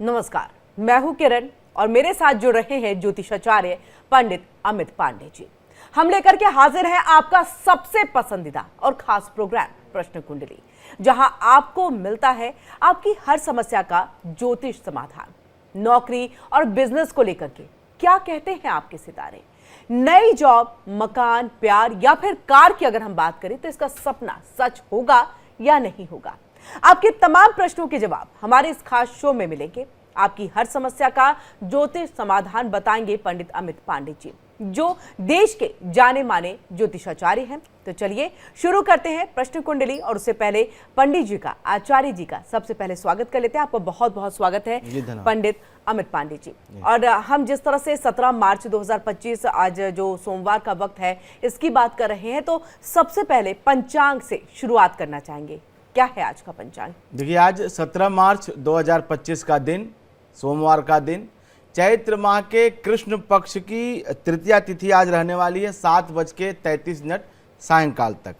नमस्कार, मैं हूं किरण और मेरे साथ जुड़ रहे हैं ज्योतिषाचार्य पंडित अमित पांडे जी। हम लेकर के हाजिर हैं आपका सबसे पसंदीदा और खास प्रोग्राम प्रश्न कुंडली, जहां आपको मिलता है आपकी हर समस्या का ज्योतिष समाधान। नौकरी और बिजनेस को लेकर के क्या कहते हैं आपके सितारे, नई जॉब, मकान, प्यार या फिर कार की अगर हम बात करें तो इसका सपना सच होगा या नहीं होगा। आपके तमाम प्रश्नों के जवाब हमारे इस खास शो में मिलेंगे। आपकी हर समस्या का ज्योतिष समाधान बताएंगे पंडित अमित पांडे जी, जो देश के जाने माने ज्योतिषाचार्य हैं। तो चलिए शुरू करते हैं प्रश्न कुंडली, और उससे पहले पंडित जी का, आचार्य जी का सबसे पहले स्वागत कर लेते हैं। आपका बहुत बहुत स्वागत है पंडित अमित पांडे जी। और हम जिस तरह से 17 मार्च 2025 आज जो सोमवार का वक्त है इसकी बात कर रहे हैं, तो सबसे पहले पंचांग से शुरुआत करना चाहेंगे। क्या है आज का पंचांग? देखिए, आज 17 मार्च 2025 का दिन, सोमवार का दिन, चैत्र माह के कृष्ण पक्ष की तृतीया तिथि आज रहने वाली है 7:33 सायंकाल तक।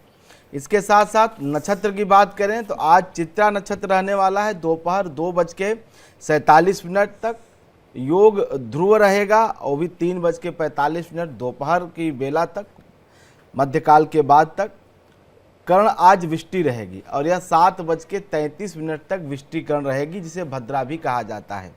इसके साथ साथ नक्षत्र की बात करें तो आज चित्रा नक्षत्र रहने वाला है दोपहर 2:47 तक। योग ध्रुव रहेगा और भी 3:45 दोपहर की बेला तक, मध्यकाल के बाद तक। कर्ण आज विष्टि रहेगी और यह 7:33 तक विष्टि कर्ण रहेगी, जिसे भद्रा भी कहा जाता है।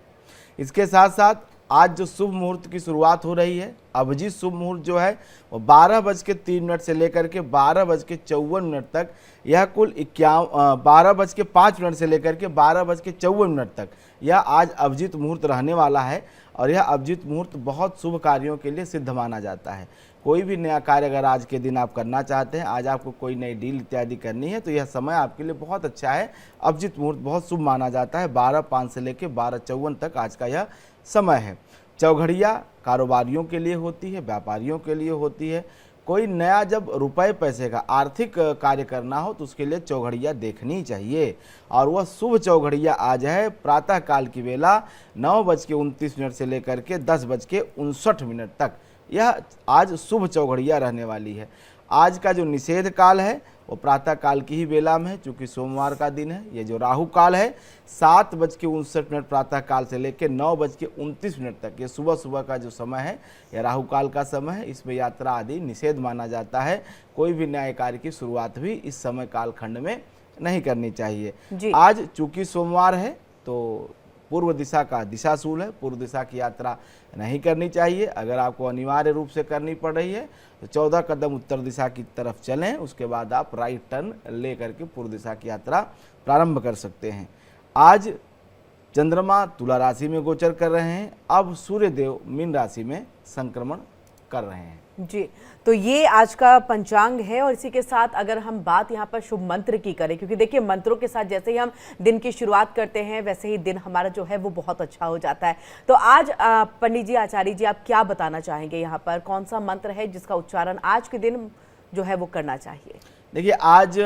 इसके साथ साथ आज जो शुभ मुहूर्त की शुरुआत हो रही है, अभिजीत शुभ मुहूर्त जो है वो 12:03 से लेकर के 12:54 तक, यह कुल 12:05 से लेकर के 12:54 तक यह आज अभिजीत मुहूर्त रहने वाला है। और यह अभिजीत मुहूर्त बहुत शुभ कार्यों के लिए सिद्ध माना जाता है। कोई भी नया कार्य अगर आज के दिन आप करना चाहते हैं, आज आपको कोई नई डील इत्यादि करनी है, तो यह समय आपके लिए बहुत अच्छा है। अभिजीत मुहूर्त बहुत शुभ माना जाता है। 12:05 से लेकर 12:54 तक आज का यह समय है। चौघड़िया कारोबारियों के लिए होती है, व्यापारियों के लिए होती है। कोई नया जब रुपए पैसे का आर्थिक कार्य करना हो तो उसके लिए चौघड़िया देखनी चाहिए। और वह शुभ चौघड़िया आज है प्रातः काल की बेला 9:29 से लेकर के 10:59 तक। यह आज शुभ चौघड़िया रहने वाली है। आज का जो निषेध काल है वो प्रातः काल की ही बेला में है, चूँकि सोमवार का दिन है। ये जो राहु काल है 7:59 प्रातः काल से लेकर 9:29 तक, ये सुबह सुबह का जो समय है यह राहु काल का समय है। इसमें यात्रा आदि निषेध माना जाता है। कोई भी नए कार्य की शुरुआत भी इस समय कालखंड में नहीं करनी चाहिए। आज चूँकि सोमवार है तो पूर्व दिशा का दिशाशूल है, पूर्व दिशा की यात्रा नहीं करनी चाहिए। अगर आपको अनिवार्य रूप से करनी पड़ रही है तो 14 कदम उत्तर दिशा की तरफ चलें, उसके बाद आप राइट टर्न ले करके पूर्व दिशा की यात्रा प्रारंभ कर सकते हैं। आज चंद्रमा तुला राशि में गोचर कर रहे हैं। अब सूर्यदेव मीन राशि में संक्रमण कर रहे हैं। जी, तो ये आज का पंचांग है। और इसी के साथ अगर हम बात यहाँ पर शुभ मंत्र की करें, क्योंकि देखिए मंत्रों के साथ जैसे ही हम दिन की शुरुआत करते हैं वैसे ही दिन हमारा जो है वो बहुत अच्छा हो जाता है। तो आज पंडित जी, आचार्य जी, आप क्या बताना चाहेंगे? यहाँ पर कौन सा मंत्र है जिसका उच्चारण आज के दिन जो है वो करना चाहिए? देखिए, आज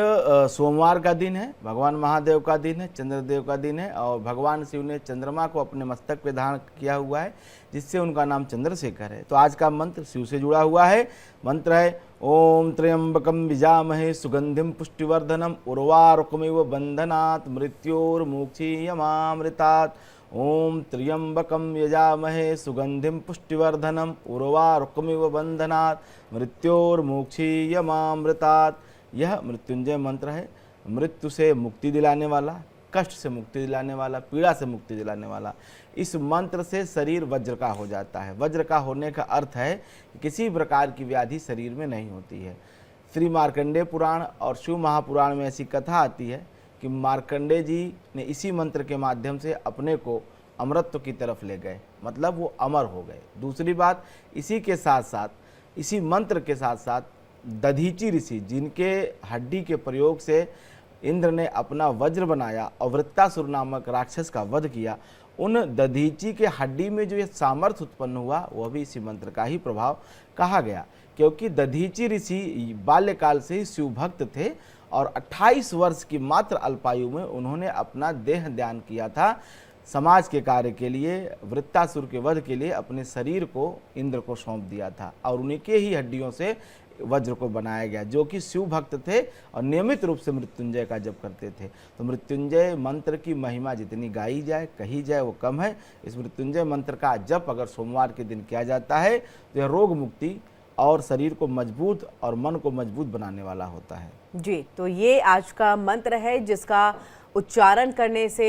सोमवार का दिन है, भगवान महादेव का दिन है, चंद्रदेव का दिन है। और भगवान शिव ने चंद्रमा को अपने मस्तक पे धारण किया हुआ है, जिससे उनका नाम चंद्रशेखर है। तो आज का मंत्र शिव से जुड़ा हुआ है। मंत्र है ओम त्र्यंबकम विजामहे सुगंधिम पुष्टिवर्धनम उर्वारुकमिव बंधनात् मृत्योर्मुक्षीयमामृतात्। ओम त्र्यंबकम यजामहे सुगंधिम पुष्टिवर्धनम उर्वारुकमिव बंधनात् मृत्योर्मुक्षीयमामृतात्। यह मृत्युंजय मंत्र है। मृत्यु से मुक्ति दिलाने वाला, कष्ट से मुक्ति दिलाने वाला, पीड़ा से मुक्ति दिलाने वाला। इस मंत्र से शरीर वज्र का हो जाता है। वज्र का होने का अर्थ है कि किसी प्रकार की व्याधि शरीर में नहीं होती है। श्री मार्कंडेय पुराण और शिव महापुराण में ऐसी कथा आती है कि मार्कंडेय जी ने इसी मंत्र के माध्यम से अपने को अमरत्व की तरफ ले गए, मतलब वो अमर हो गए। दूसरी बात, इसी के साथ साथ, इसी मंत्र के साथ साथ दधीची ऋषि, जिनके हड्डी के प्रयोग से इंद्र ने अपना वज्र बनाया और वृत्तासुर नामक राक्षस का वध किया, उन दधीची के हड्डी में जो ये सामर्थ्य उत्पन्न हुआ वह भी इसी मंत्र का ही प्रभाव कहा गया। क्योंकि दधीची ऋषि बाल्यकाल से ही शिव भक्त थे और 28 वर्ष की मात्र अल्पायु में उन्होंने अपना देह दान किया था समाज के कार्य के लिए, वृत्तासुर के वध के लिए अपने शरीर को इंद्र को सौंप दिया था और उन्हीं के ही हड्डियों से वज्र को बनाया गया, जो कि शिव भक्त थे और नियमित रूप से मृत्युंजय का जप करते थे। तो मृत्युंजय मंत्र की महिमा जितनी गाई जाए, कही जाए, वो कम है। इस मृत्युंजय मंत्र का जप अगर सोमवार के दिन किया जाता है तो यह रोग मुक्ति और शरीर को मजबूत और मन को मजबूत बनाने वाला होता है। जी, तो ये आज का मंत्र है जिसका उच्चारण करने से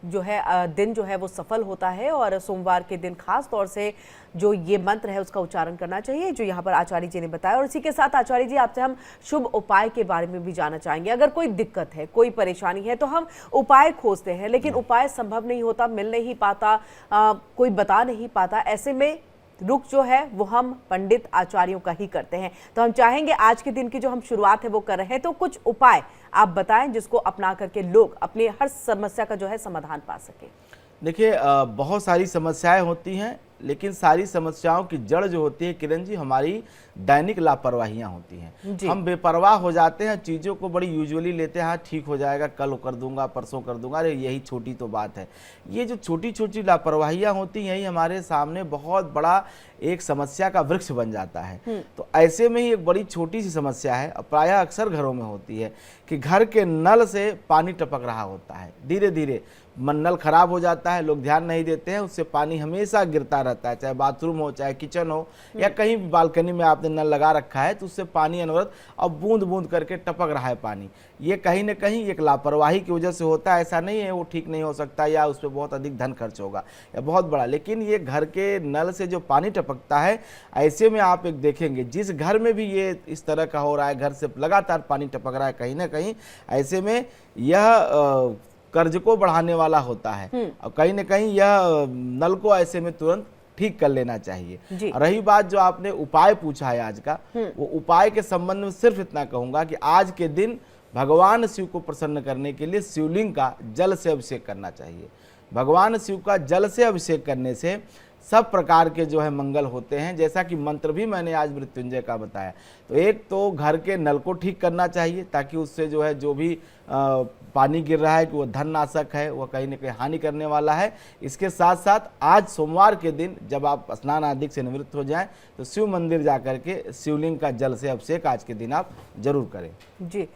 जो है दिन जो है वो सफल होता है और सोमवार के दिन खास तौर से जो ये मंत्र है उसका उच्चारण करना चाहिए, जो यहाँ पर आचार्य जी ने बताया। और इसी के साथ आचार्य जी आपसे हम शुभ उपाय के बारे में भी जानना चाहेंगे। अगर कोई दिक्कत है, कोई परेशानी है तो हम उपाय खोजते हैं, लेकिन उपाय संभव नहीं होता, मिल नहीं पाता, कोई बता नहीं पाता। ऐसे में रुख जो है वो हम पंडित आचार्यों का ही करते हैं। तो हम चाहेंगे आज के दिन की जो हम शुरुआत है वो कर रहे हैं, तो कुछ उपाय आप बताएं जिसको अपना करके लोग अपनी हर समस्या का जो है समाधान पा सके। देखिए, बहुत सारी समस्याएं होती हैं, लेकिन सारी समस्याओं की जड़ जो होती है किरण जी, हमारी दैनिक लापरवाहियां होती हैं। हम बेपरवाह हो जाते हैं, चीज़ों को बड़ी यूजुअली लेते हैं। हाँ, ठीक हो जाएगा, कल कर दूंगा, परसों कर दूंगा, अरे यही छोटी तो बात है। ये जो छोटी छोटी लापरवाहियां होती हैं, यही हमारे सामने बहुत बड़ा एक समस्या का वृक्ष बन जाता है। तो ऐसे में ही एक बड़ी छोटी सी समस्या है, प्रायः अक्सर घरों में होती है कि घर के नल से पानी टपक रहा होता है, धीरे धीरे नल खराब हो जाता है, लोग ध्यान नहीं देते हैं, उससे पानी हमेशा गिरता रहता है, चाहे बाथरूम हो, चाहे किचन हो, या कहीं भी बालकनी में आपने नल लगा रखा है तो उससे पानी अनवरत अब बूंद बूंद करके टपक रहा है पानी। ये कहीं ना कहीं एक लापरवाही की वजह से होता है। ऐसा नहीं है वो ठीक नहीं हो सकता या उस पर बहुत अधिक धन खर्च होगा या बहुत बड़ा, लेकिन ये घर के नल से जो पानी टपकता है, ऐसे में आप एक देखेंगे जिस घर में भी ये इस तरह का हो रहा है, घर से लगातार पानी टपक रहा है कहीं ना कहीं, ऐसे में यह कर्ज को बढ़ाने वाला होता है और कहीं ना कहीं यह नल को ऐसे में तुरंत ठीक कर लेना चाहिए। रही बात जो आपने उपाय पूछा है आज का, वो उपाय के संबंध में सिर्फ इतना कहूंगा कि आज के दिन भगवान शिव को प्रसन्न करने के लिए शिवलिंग का जल से अभिषेक करना चाहिए। भगवान शिव का जल से अभिषेक करने से सब प्रकार के जो है मंगल होते हैं, जैसा कि मंत्र भी मैंने आज मृत्युंजय का बताया। तो एक तो घर के नल को ठीक करना चाहिए ताकि उससे जो है जो भी पानी गिर रहा है कि वो धन नाशक है, वो कहीं न कहीं हानि करने वाला है। इसके साथ साथ आज सोमवार के दिन जब आप स्नान आदि से निवृत्त हो जाएं तो शिव मंदिर जा करके शिवलिंग का जल से अभिषेक आज के दिन आप जरूर करें। जी,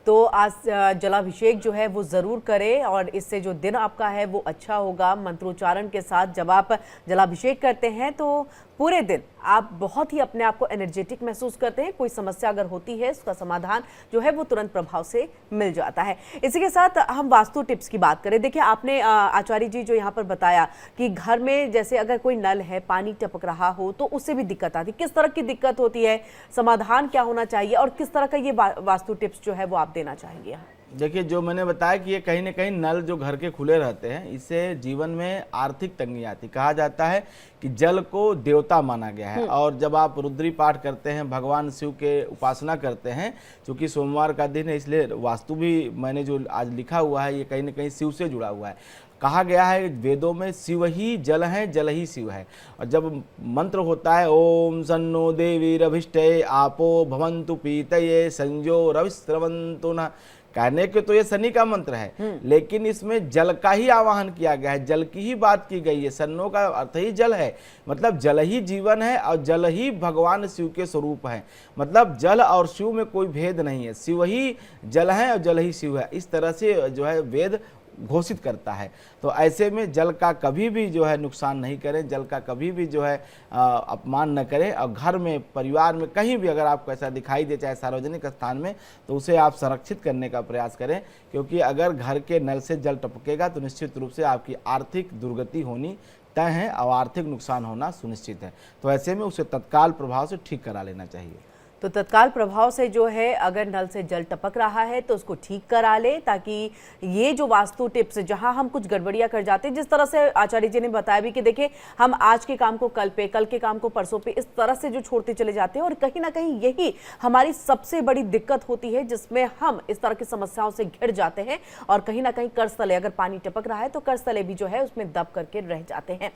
तो आज जलाभिषेक जो है वो ज़रूर करें और इससे जो दिन आपका है वो अच्छा होगा। मंत्रोच्चारण के साथ जब आप जलाभिषेक करते हैं तो पूरे दिन आप बहुत ही अपने आप को एनर्जेटिक महसूस करते हैं। कोई समस्या अगर होती है उसका समाधान जो है वो तुरंत प्रभाव से मिल जाता है। इसी के साथ हम वास्तु टिप्स की बात करें। देखिए, आपने आचार्य जी जो यहाँ पर बताया कि घर में जैसे अगर कोई नल है, पानी टपक रहा हो तो उससे भी दिक्कत आती है। किस तरह की दिक्कत होती है, समाधान क्या होना चाहिए और किस तरह का ये वास्तु टिप्स जो है वो आप देना चाहेंगे? देखिए, जो मैंने बताया कि ये कहीं ना कहीं नल जो घर के खुले रहते हैं, इससे जीवन में आर्थिक तंगी आती। कहा जाता है कि जल को देवता माना गया है और जब आप रुद्री पाठ करते हैं, भगवान शिव के उपासना करते हैं, क्योंकि सोमवार का दिन है इसलिए वास्तु भी मैंने जो आज लिखा हुआ है ये कहीं ना कहीं शिव से जुड़ा हुआ है। कहा गया है वेदों में शिव ही जल है, जल ही शिव है। और जब मंत्र होता है ओम सन्नो देवी रभिष्टे आपो भवन्तु पीतये संजो रविस्रवन्तु न, कहने के तो ये शनि का मंत्र है, लेकिन इसमें जल का ही आवाहन किया गया है, जल की ही बात की गई है। सन्नो का अर्थ ही जल है, मतलब जल ही जीवन है और जल ही भगवान शिव के स्वरूप है। मतलब जल और शिव में कोई भेद नहीं है, शिव ही जल है और जल ही शिव है, इस तरह से जो है वेद घोषित करता है। तो ऐसे में जल का कभी भी जो है नुकसान नहीं करें, जल का कभी भी जो है अपमान न करें। और घर में, परिवार में, कहीं भी अगर आपको ऐसा दिखाई दे, चाहे सार्वजनिक स्थान में, तो उसे आप संरक्षित करने का प्रयास करें, क्योंकि अगर घर के नल से जल टपकेगा तो निश्चित रूप से आपकी आर्थिक दुर्गति होनी तय है और आर्थिक नुकसान होना सुनिश्चित है। तो ऐसे में उसे तत्काल प्रभाव से ठीक करा लेना चाहिए। तो तत्काल प्रभाव से जो है अगर नल से जल टपक रहा है तो उसको ठीक करा ले, ताकि ये जो वास्तु टिप्स जहां हम कुछ गड़बड़ियां कर जाते हैं, जिस तरह से आचार्य जी ने बताया भी कि देखिए हम आज के काम को कल पे, कल के काम को परसों पे, इस तरह से जो छोड़ते चले जाते हैं और कहीं ना कहीं यही हमारी सबसे बड़ी दिक्कत होती है, जिसमें हम इस तरह की समस्याओं से घिर जाते हैं और कहीं ना कहीं कर्ज तले अगर पानी टपक रहा है तो कर्ज तले भी जो है उसमें दब करके रह जाते हैं।